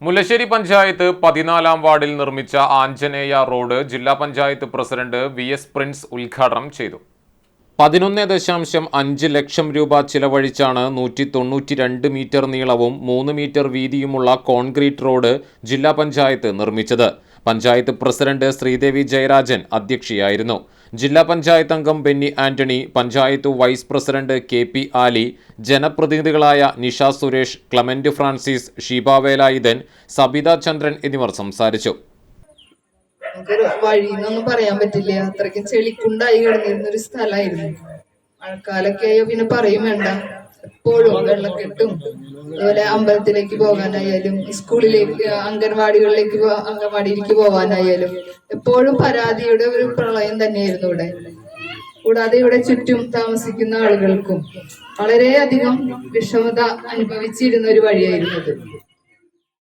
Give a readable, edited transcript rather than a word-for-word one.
മുല്ലശ്ശേരി പഞ്ചായത്ത് 14-ാം വാർഡിൽ നിർമ്മിച്ച ആഞ്ജനേയ റോഡ് ജില്ലാ പഞ്ചായത്ത് പ്രസിഡന്റ് VS പ്രിൻസ് ഉദ്ഘാടനം ചെയ്തു. 11.5 ലക്ഷം രൂപ ചിലവഴിച്ചാണ് 192 മീറ്റർ നീളവും 3 മീറ്റർ വീതിയുമുള്ള കോൺക്രീറ്റ് റോഡ് ജില്ലാ പഞ്ചായത്ത് നിർമ്മിച്ചത്. പഞ്ചായത്ത് പ്രസിഡന്റ് ശ്രീദേവി ജയരാജൻ അധ്യക്ഷയായിരുന്നു. ജില്ലാ പഞ്ചായത്ത് അംഗം Benny Antony, panchayat vice president KP Ali, ജനപ്രതിനിധികളായ നിഷ സുരേഷ്, ക്ലമന്റ് ഫ്രാൻസിസ്, ഷീബ വേലായുധൻ, സബിത ചന്ദ്രൻ എന്നിവർ സംസാരിച്ചു. വഴിന്നൊന്നും പറയാൻ പറ്റില്ല, അത്രയ്ക്ക് ചെളിക്കുണ്ടായി കിടന്നിരുന്നൊരു സ്ഥലമായിരുന്നു. മഴക്കാലൊക്കെ ആയോ പിന്നെ പറയും വേണ്ട, എപ്പോഴും വെള്ളക്കെട്ടും. അതുപോലെ അമ്പലത്തിലേക്ക് പോകാനായാലും സ്കൂളിലേക്ക് അംഗൻവാടിയിലേക്ക് പോകാനായാലും എപ്പോഴും പരാതിയുടെ ഒരു പ്രളയം തന്നെയായിരുന്നു ഇവിടെ. കൂടാതെ ഇവിടെ ചുറ്റും താമസിക്കുന്ന ആളുകൾക്കും വളരെയധികം വിഷമത അനുഭവിച്ചിരുന്ന ഒരു വഴിയായിരുന്നു അത്.